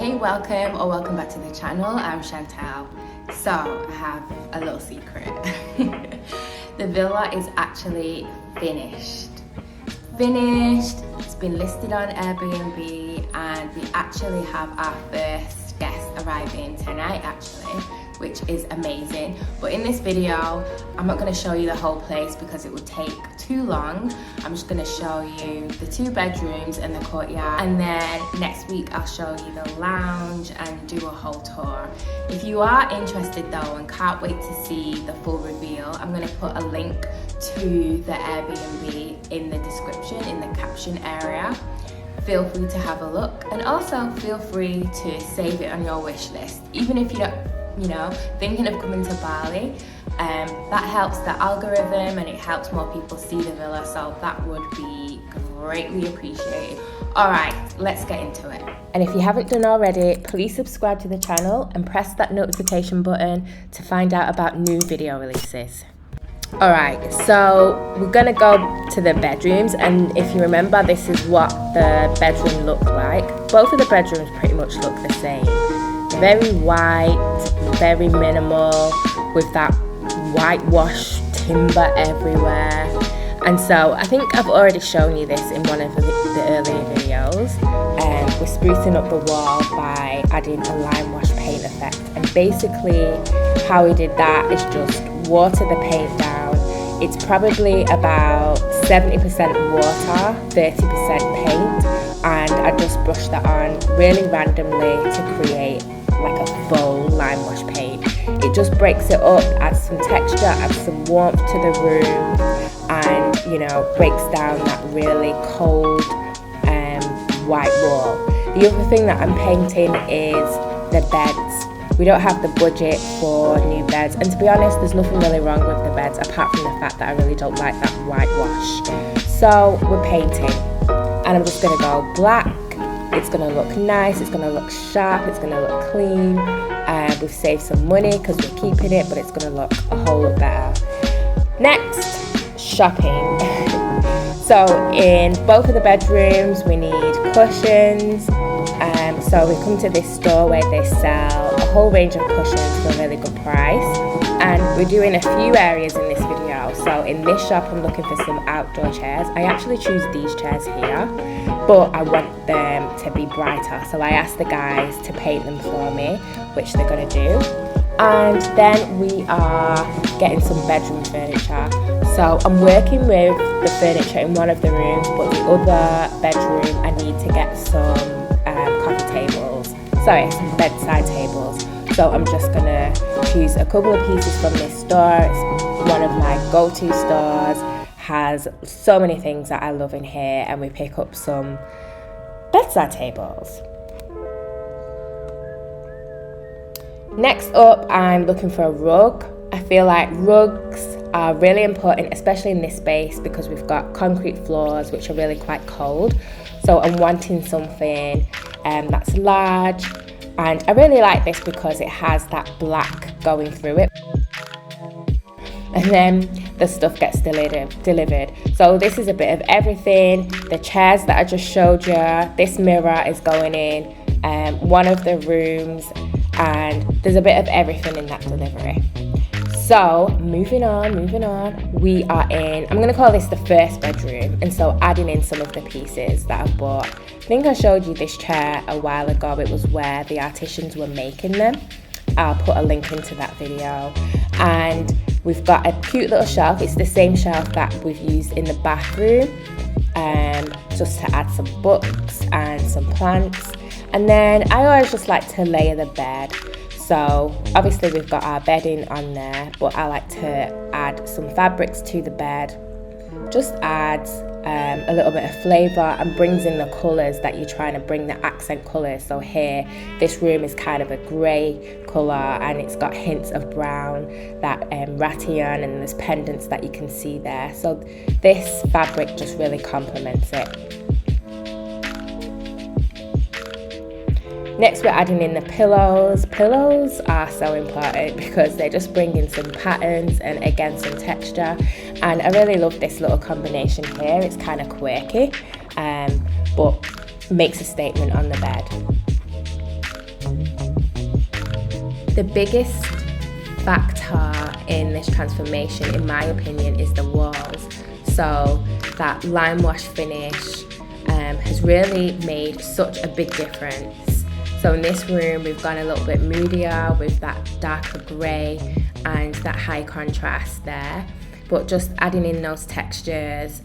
Hey, welcome or welcome back to the channel. I'm Chantal. So I have a little secret. The villa is actually finished. It's been listed on Airbnb and we actually have our first guest arriving tonight actually, which is amazing. But in this video, I'm not going to show you the whole place because it would take too long. I'm just going to show you the 2 bedrooms and the courtyard, and then next week I'll show you the lounge and do a whole tour. If you are interested though and can't wait to see the full reveal, I'm going to put a link to the Airbnb in the description, in the caption area. Feel free to have a look, and also feel free to save it on your wish list. Even if you don't, thinking of coming to Bali, that helps the algorithm and it helps more people see the villa, so that would be greatly appreciated. Alright, let's get into it. And if you haven't done already, please subscribe to the channel and press that notification button to find out about new video releases. Alright, so we're gonna go to the bedrooms, and if you remember, this is what the bedroom looked like. Both of the bedrooms pretty much look the same. Very white, very minimal, with that whitewash timber everywhere. And so I think I've already shown you this in one of the earlier videos. We're sprucing up the wall by adding a lime wash paint effect, and basically how we did that is just water the paint down. It's probably about 70% water, 30% paint, and I just brushed that on really randomly to create like a faux lime wash paint. It just breaks it up, adds some texture, adds some warmth to the room, and breaks down that really cold white wall. The other thing that I'm painting is the beds. We don't have the budget for new beds, and to be honest, there's nothing really wrong with the beds apart from the fact that I really don't like that whitewash. So we're painting, and I'm just gonna go black. It's gonna look nice, it's gonna look sharp, it's gonna look clean. We've saved some money because we're keeping it, but it's gonna look a whole lot better. Next, shopping. So in both of the bedrooms we need cushions. So we come to this store where they sell a whole range of cushions for a really good price, and we're doing a few areas in this video. So in this shop I'm looking for some outdoor chairs. I actually choose these chairs here, but I want them to be brighter, so I asked the guys to paint them for me, which they're going to do. And then we are getting some bedroom furniture. So I'm working with the furniture in one of the rooms, but the other bedroom I need to get some some bedside tables. So I'm just gonna choose a couple of pieces from this store. It's one of my go-to stores, has so many things that I love in here, and we pick up some bedside tables. Next up, I'm looking for a rug. I feel like rugs are really important, especially in this space, because we've got concrete floors which are really quite cold. So I'm wanting something that's large, and I really like this because it has that black going through it, and then the stuff gets delivered. So this is a bit of everything. The chairs that I just showed you, this mirror is going in one of the rooms, and there's a bit of everything in that delivery. So moving on, we are in, I'm going to call this the first bedroom, and so adding in some of the pieces that I've bought. I think I showed you this chair a while ago. It was where the artisans were making them. I'll put a link into that video. And we've got a cute little shelf. It's the same shelf that we've used in the bathroom, just to add some books and some plants. And then I always just like to layer the bed. So obviously we've got our bedding on there, but I like to add some fabrics to the bed. Just adds a little bit of flavour and brings in the colours that you're trying to bring, the accent colours. So here, this room is kind of a grey colour, and it's got hints of brown, that rattan, and there's pendants that you can see there. So this fabric just really complements it. Next, we're adding in the pillows. Pillows are so important because they just bring in some patterns and again some texture. And I really love this little combination here. It's kind of quirky, but makes a statement on the bed. The biggest factor in this transformation, in my opinion, is the walls. So that lime wash finish has really made such a big difference. So in this room, we've gone a little bit moodier with that darker grey and that high contrast there. But just adding in those textures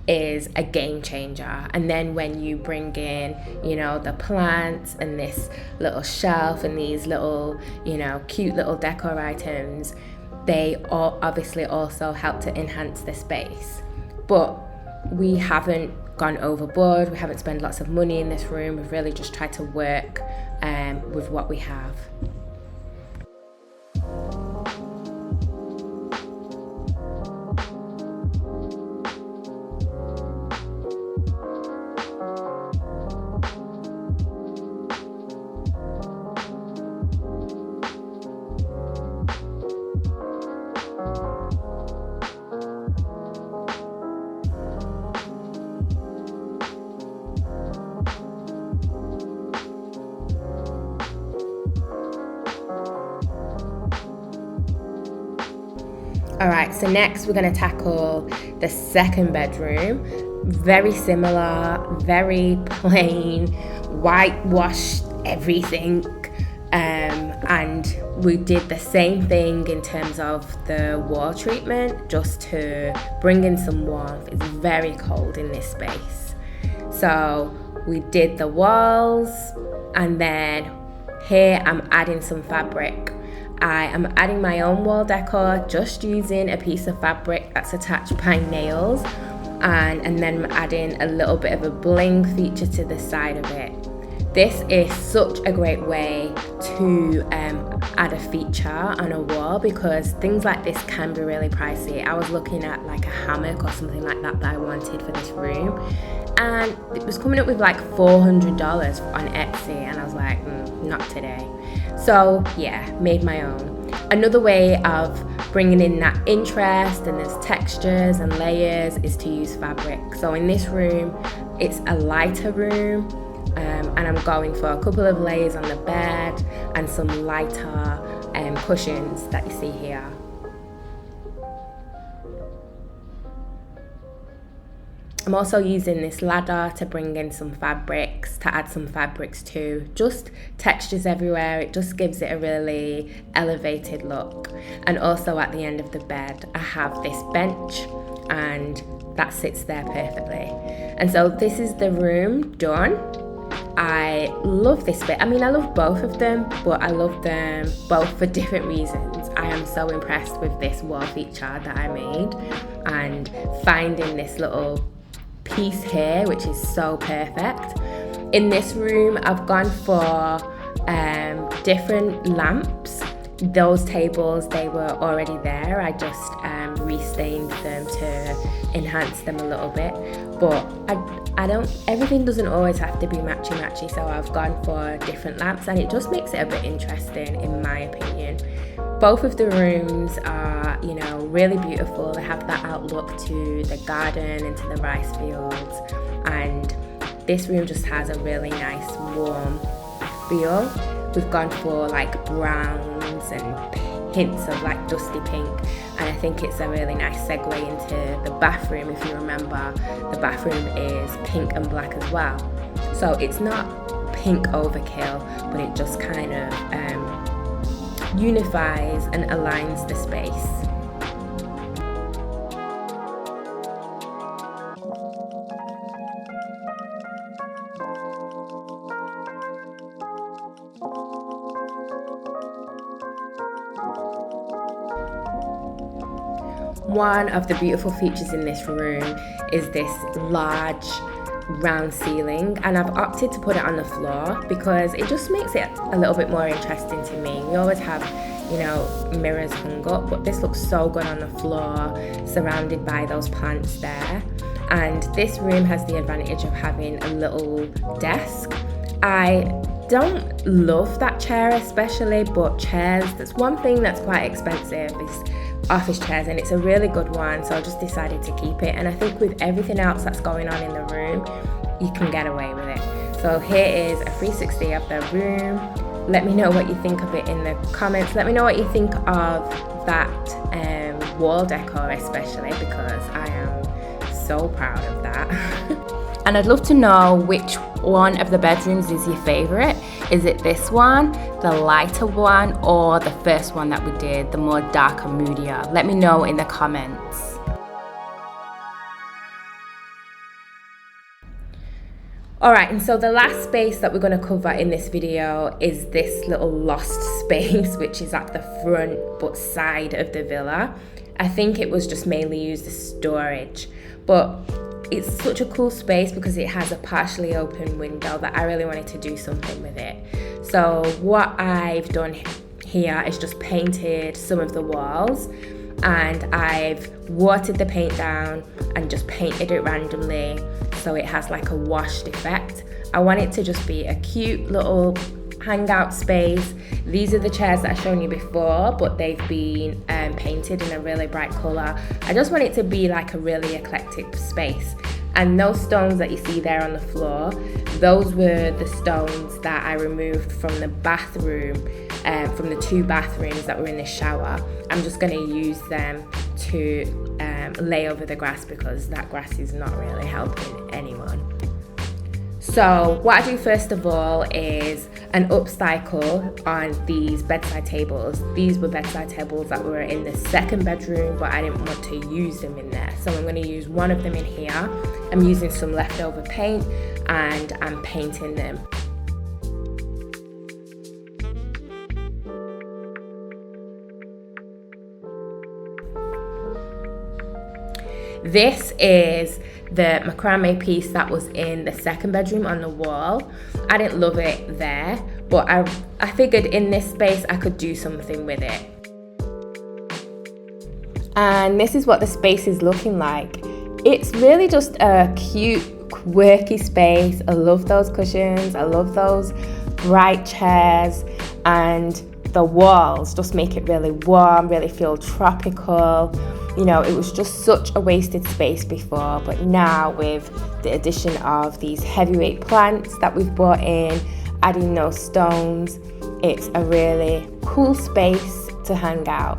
is a game changer. And then when you bring in, you know, the plants and this little shelf and these little, you know, cute little decor items, they all obviously also help to enhance the space. But we haven't gone overboard, we haven't spent lots of money in this room, we've really just tried to work with what we have. Alright, so next we're going to tackle the second bedroom. Very similar, very plain, whitewashed everything. And we did the same thing in terms of the wall treatment, just to bring in some warmth. It's very cold in this space. So we did the walls, and then here I'm adding some fabric. I am adding my own wall decor, just using a piece of fabric that's attached by nails, and then I'm adding a little bit of a bling feature to the side of it. This is such a great way to add a feature on a wall, because things like this can be really pricey. I was looking at like a hammock or something like that I wanted for this room, and it was coming up with like $400 on Etsy, and I was like, not today. So yeah, made my own. Another way of bringing in that interest and there's textures and layers is to use fabric. So in this room, it's a lighter room, and I'm going for a couple of layers on the bed and some lighter cushions that you see here. I'm also using this ladder to bring in some fabrics, to add some fabrics too. Just textures everywhere, it just gives it a really elevated look. And also at the end of the bed, I have this bench, and that sits there perfectly. And so this is the room done. I love this bit. I mean, I love both of them, but I love them both for different reasons. I am so impressed with this wall feature that I made, and finding this little piece here, which is so perfect. In this room, I've gone for different lamps. Those tables, they were already there. I just restained them to enhance them a little bit. But everything doesn't always have to be matchy-matchy, so I've gone for different lamps, and it just makes it a bit interesting, in my opinion. Both of the rooms are, you know, really beautiful. They have that outlook to the garden and to the rice fields, and this room just has a really nice warm feel. We've gone for like browns and hints of like dusty pink, and I think it's a really nice segue into the bathroom. If you remember, the bathroom is pink and black as well, so it's not pink overkill, but it just kind of unifies and aligns the space. One of the beautiful features in this room is this large round ceiling, and I've opted to put it on the floor because it just makes it a little bit more interesting to me. We always have, you know, mirrors hung up, but this looks so good on the floor, surrounded by those plants there. And this room has the advantage of having a little desk. I don't love that chair especially, but chairs, that's one thing that's quite expensive, is office chairs, and it's a really good one, so I just decided to keep it. And I think with everything else that's going on in the room, you can get away with it. So here is a 360 of the room. Let me know what you think of it in the comments. Let me know what you think of that wall decor especially, because I am so proud of that. And I'd love to know which one of the bedrooms is your favorite. Is it this one, the lighter one, or the first one that we did, the more darker, moodier? Let me know in the comments. Alright, and so the last space that we're going to cover in this video is this little lost space, which is at the front but side of the villa. I think it was just mainly used as storage, but it's such a cool space because it has a partially open window that I really wanted to do something with it. So what I've done here is just painted some of the walls, and I've watered the paint down and just painted it randomly so it has like a washed effect. I want it to just be a cute little hangout space. These are the chairs that I've shown you before, but they've been painted in a really bright colour. I just want it to be like a really eclectic space. And those stones that you see there on the floor, those were the stones that I removed from the bathroom, from the 2 bathrooms that were in the shower. I'm just going to use them to lay over the grass because that grass is not really helping anyone. So what I do first of all is an upcycle on these bedside tables. These were bedside tables that were in the 2nd bedroom, but I didn't want to use them in there. So I'm going to use one of them in here. I'm using some leftover paint and I'm painting them. This is the macrame piece that was in the 2nd bedroom on the wall. I didn't love it there, but I figured in this space I could do something with it. And this is what the space is looking like. It's really just a cute, quirky space. I love those cushions, I love those bright chairs, and the walls just make it really warm, really feel tropical. You know, it was just such a wasted space before, but now with the addition of these heavyweight plants that we've brought in, adding those stones, it's a really cool space to hang out.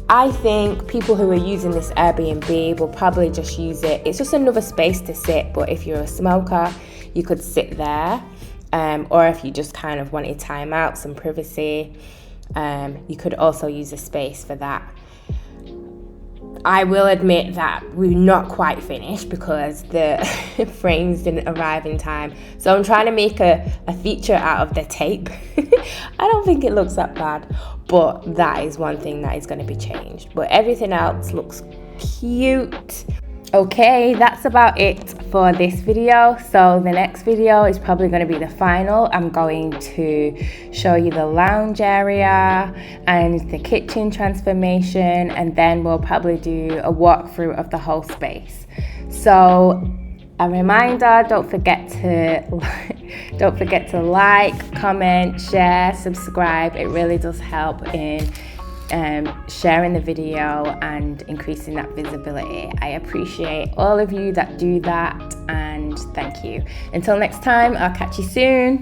I think people who are using this Airbnb will probably just use it. It's just another space to sit, but if you're a smoker, you could sit there. Or if you just kind of wanted time out, some privacy, you could also use the space for that. I will admit that we're not quite finished because the frames didn't arrive in time. So I'm trying to make a feature out of the tape. I don't think it looks that bad, but that is one thing that is going to be changed. But everything else looks cute. Okay, that's about it for this video. So the next video is probably going to be the final. I'm going to show you the lounge area and the kitchen transformation, and then we'll probably do a walkthrough of the whole space. So a reminder, don't forget to like, comment, share, subscribe. It really does help in sharing the video and increasing that visibility. I appreciate all of you that do that, and thank you. Until next time, I'll catch you soon.